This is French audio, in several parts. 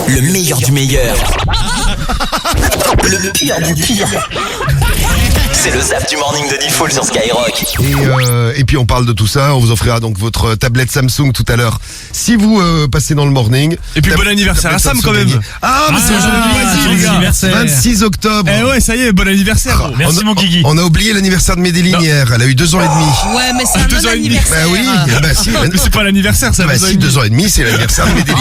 Le meilleur du meilleur. Le pire du pire. C'est le Zap du Morning de Diffoul sur Skyrock. Et puis on parle de tout ça. On vous offrira donc votre tablette Samsung tout à l'heure. Si vous passez dans le morning. Et puis bon anniversaire à Sam quand même. Mais c'est aujourd'hui les gars. 26 octobre. Eh ouais, ça y est, bon anniversaire. Merci mon Guigui. On a oublié l'anniversaire de Médéline hier. Elle a eu 2 ans et demi. Ouais, mais c'est un 2 ans et demi. anniversaire. Bah oui. Bah si. Mais c'est pas l'anniversaire, ça. Bah si, 2 ans et demi, c'est l'anniversaire de Médéline.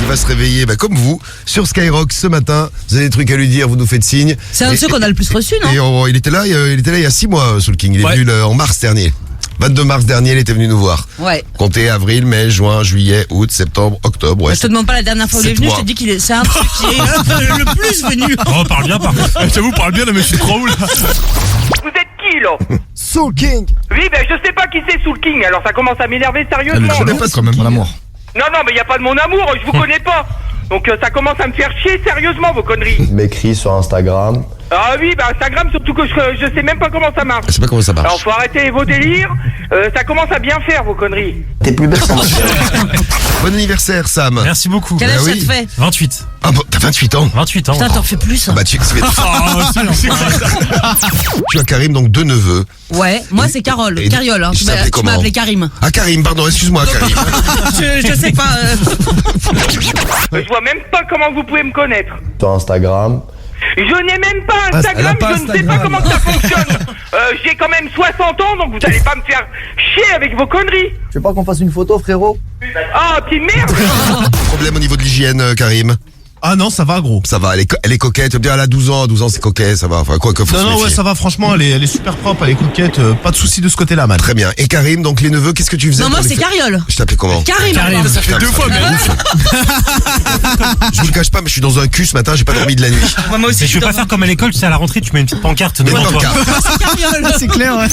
Il va se réveiller comme vous sur Skyrock ce matin. Vous avez des trucs à lui dire, vous nous faites signe. C'est un de ceux qu'on a le plus reçu, non? Et il était là il y a 6 mois, Soul King. Il est venu en mars dernier. 22 mars dernier, il était venu nous voir. Ouais. Comptez avril, mai, juin, juillet, août, septembre, octobre. Ouais. Je te demande pas la dernière fois où il est venu, je te dis c'est un truc qui est le plus venu. Oh, parle bien, par contre. J'avoue, parle bien, là, mais je suis trop où là. Vous êtes qui là? Soul King. Oui, ben je sais pas qui c'est Soul King, alors ça commence à m'énerver sérieusement. Je connais pas quand même mon amour. Non, mais y a pas de mon amour, je vous connais pas. Donc ça commence à me faire chier sérieusement vos conneries. M'écris sur Instagram. Ah oui, bah Instagram, surtout que je sais même pas comment ça marche. Je sais pas comment ça marche. Alors faut arrêter vos délires, ça commence à bien faire vos conneries. T'es plus belle sans ma chérie. Bon anniversaire Sam. Merci beaucoup. Quel âge Bah ça oui. te fait? 28. Ah bon, t'as 28 ans. 28 ans. Putain, t'en fais plus. Bah tu as Karim, donc 2 neveux. Ouais, moi c'est Carole, Et- Cariole, hein. et Tu tu t'appelais m'as comment appelé Karim. Ah Karim, pardon, excuse-moi Karim. Je sais pas. Je vois même pas comment vous pouvez me connaître. Sur Instagram. Je n'ai même pas elle Instagram, a pas je ne sais pas comment ça fonctionne. J'ai quand même 60 ans, donc vous allez pas me faire chier avec vos conneries. Tu veux pas qu'on fasse une photo, frérot? Ah, petite merde. Problème au niveau de l'hygiène Karim. Ah non, ça va, gros. Ça va, elle est coquette. Tu veux dire, elle a 12 ans c'est coquet, ça va. Enfin, quoi que faut se Non, méfier. ouais, ça va, franchement, elle est super propre, elle est coquette, pas de soucis de ce côté-là, man. Très bien. Et Karim, donc les neveux, qu'est-ce que tu faisais Non, moi pour les c'est faire- Cariole. Je t'appelais comment? Karim. Ça fait 2 fois, mais Je vous le cache pas, mais je suis dans un cul ce matin, j'ai pas dormi de la nuit. Moi aussi, Et je vais pas faire comme à l'école, tu sais, à la rentrée, tu mets une petite pancarte Mais devant dans le toi. cas. Cariole. c'est clair, ouais.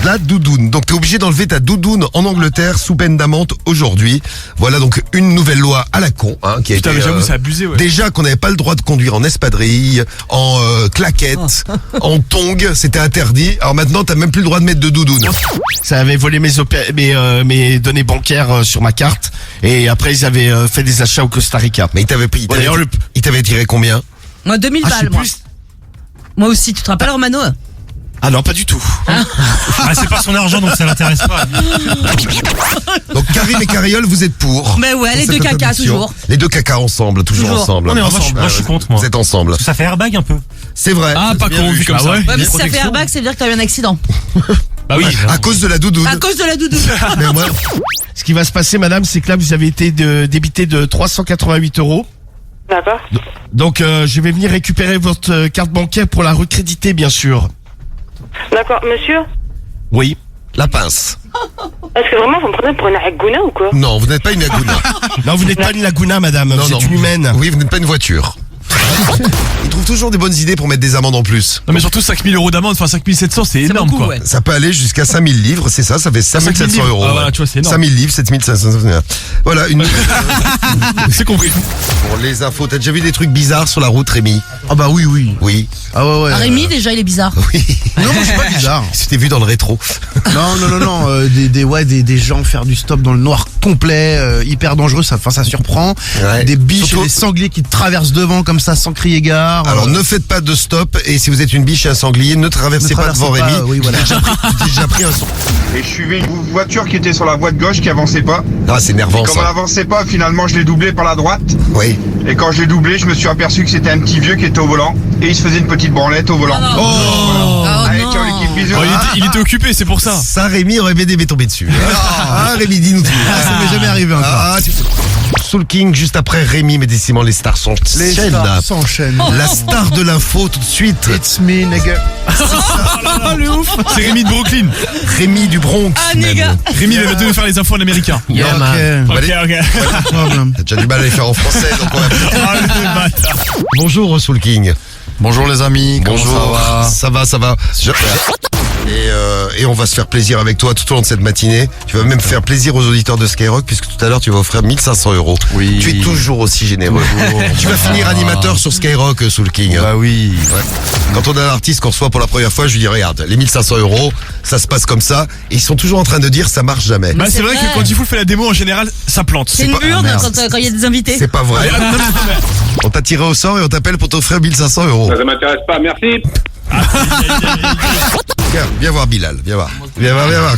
La doudoune. Donc t'es obligé d'enlever ta doudoune en Angleterre sous peine d'amende aujourd'hui. Voilà donc une nouvelle loi à la con, qui a Putain, été, mais j'avoue, c'est abusé, ouais. déjà qu'on n'avait pas le droit de conduire en espadrille, en claquette, en tongs, c'était interdit. Alors maintenant t'as même plus le droit de mettre de doudoune. Ça avait volé mes données bancaires sur ma carte. Et après, ils avaient fait des achats au Costa Rica. Mais il t'avait pris, Ouais, d'ailleurs, il t'avait tiré combien? Moi 2000 Ah, je sais balles, moi. plus. Moi aussi, tu te rappelles Romano? Ah non, pas du tout. Ah, c'est pas son argent, donc ça l'intéresse pas. Donc Karim et Cariole, vous êtes pour? Mais ouais, les Pour deux cette cacas, interdiction. toujours. Les 2 cacas ensemble, toujours Toujours. ensemble. On est ensemble. Moi, je suis contre, moi. Vous êtes ensemble. Ça fait airbag un peu. C'est vrai. Ah, pas con, vu comme ça. Ouais, mais si ça fait airbag, ça veut dire que t'as eu un accident. Bah oui. À cause de la doudoune. À cause de la doudoune. Mais moi, Ce qui va se passer, madame, c'est que là, vous avez été débité de 388 €. D'accord. Donc, je vais venir récupérer votre carte bancaire pour la recréditer, bien sûr. D'accord, monsieur. Oui. la pince. Est-ce que vraiment vous me prenez pour une agouna ou quoi? Non, vous n'êtes pas une laguna. Non, vous n'êtes pas une laguna, madame. Non, vous non. êtes une humaine. Oui, vous n'êtes pas une voiture. Ils trouvent toujours des bonnes idées pour mettre des amendes en plus. Non, mais surtout 5000 € d'amende, enfin 5700, c'est énorme, beaucoup, quoi. ouais. Ça peut aller jusqu'à 5000 livres, c'est ça, ça fait 5700 livres. euros. Ah, voilà, tu vois, c'est énorme. 5000 livres, 7500. Voilà, une. C'est compris. Pour les infos, t'as déjà vu des trucs bizarres sur la route, Rémi? Ah bah oui, oui. Oui. Ah ouais, ouais. Rémi, déjà, il est bizarre. Oui. Non, moi, je suis pas bizarre. C'était vu dans le rétro. Non. Des gens faire du stop dans le noir complet, hyper dangereux, ça surprend. Ouais. Des biches Surtout- et des sangliers qui te traversent devant comme ça sans crier gare. Alors ne faites pas de stop et si vous êtes une biche et un sanglier, ne traversez pas devant traversez Rémi. pas, oui, voilà. J'ai déjà pris un son. Et je suivais une voiture qui était sur la voie de gauche qui avançait pas. Ah, c'est énervant Comme elle ça. avançait pas, finalement je l'ai doublé par la droite. Oui. Et quand je l'ai doublé, je me suis aperçu que c'était un petit vieux qui était au volant. Et il se faisait une petite branlette au volant. Oh Allez, non. ciao l'équipe, bisous. Oh, il était occupé, c'est pour ça. Ça, Rémi aurait bien aimé tomber dessus. Ah, Rémi, dis-nous tout. Ça m'est jamais arrivé encore. Ah, Soul King, juste après Rémi, mais décidément les stars s'enchaînent. Les stars s'enchaînent. La star de l'info tout de suite. It's me, nigga. Ah, le ouf. C'est Rémi de Brooklyn. Rémi du Bronx. Ah, même. nigga. Rémi, il va nous faire les infos en américain. Ok. Ok. Problem. T'as déjà du mal à les faire en français, donc on va... Ah, le bâtard. Bonjour Soul King. Bonjour les amis, comment ça va? Ça va. Et on va se faire plaisir avec toi tout au long de cette matinée. Tu vas même faire plaisir aux auditeurs de Skyrock puisque tout à l'heure tu vas offrir 1500 €. Oui. Tu es toujours aussi généreux. Tu vas finir animateur sur Skyrock, Soul King. Bah oui. Ouais. Quand on a un artiste qu'on reçoit pour la première fois, je lui dis regarde, les 1500 €, ça se passe comme ça. Et ils sont toujours en train de dire ça marche jamais. Bah, c'est vrai vrai. que quand Diffoul fait la démo, en général, ça plante. C'est une burne quand il y a des invités. C'est pas vrai. On t'a tiré au sort et on t'appelle pour t'offrir 1500 €. Ça m'intéresse pas, merci. Viens voir Bilal, viens voir. Viens voir.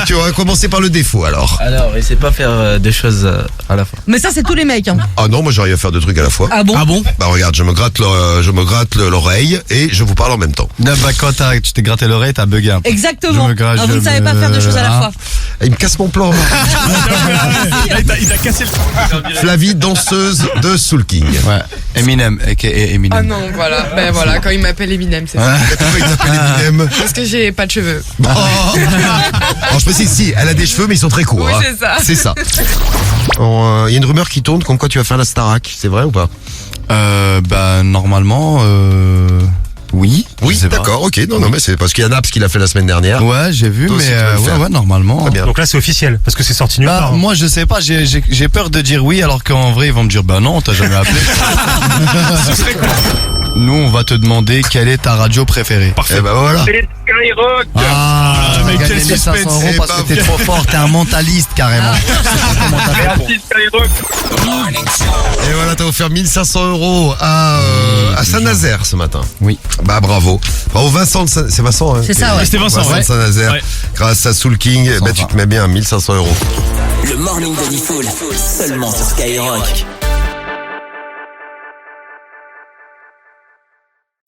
Tu vas commencer par le défaut alors. Alors, il sait pas faire deux choses à la fois. Mais ça, c'est tous les mecs. Hein. Ah non, moi j'arrive à faire deux trucs à la fois. Ah bon? Bah regarde, je me gratte l'oreille et je vous parle en même temps. Là, bah, quand tu t'es gratté l'oreille, t'as bugué un peu. Exactement. Je me gratte, Ah, vous ne je savez pas me- faire deux choses à la Ah. fois. Il me casse mon plan. Il a cassé le. Flavie, danseuse de Soul King. Ouais. Eminem, aka Eminem. Ah non, voilà. Ben voilà, quand il m'appelle Eminem, c'est ça. Pourquoi il t'appelle Eminem? Parce que j'ai pas de cheveux. Oh. Alors je précise, si, elle a des cheveux mais ils sont très courts. Oui, hein. c'est ça. C'est ça. Il y a une rumeur qui tourne comme quoi tu vas faire la Starac, c'est vrai ou pas? Bah, normalement, oui. Oui, Je sais pas. d'accord, ok. Non, mais c'est parce qu'il y a Naps qui l'a fait la semaine dernière. Ouais, j'ai vu, Toi aussi, mais tu vas le faire. ouais, normalement. Très bien. Donc là, c'est officiel, parce que c'est sorti nulle Bah, part. hein. moi, je sais pas, j'ai peur de dire oui, alors qu'en vrai, ils vont me dire, bah non, on t'a jamais appelé. Nous, on va te demander quelle est ta radio préférée. Et bah voilà. C'est Skyrock. Ah, mais t'as quel gagné 1500 suspense. € parce Eh que ben, t'es trop fort, t'es un mentaliste carrément. Je sais pas comment t'as fait pour- Merci Skyrock. Et voilà, t'as offert 1500 € à Saint-Nazaire ce matin. Oui. Bah bravo. Bravo Vincent, c'est Vincent hein. C'est ça, ouais. C'était Vincent, ouais. de Saint-Nazaire. Ouais. Grâce à Soul King, bah, tu te mets bien à 1500 €. Le morning de Diffoul, seulement sur Skyrock.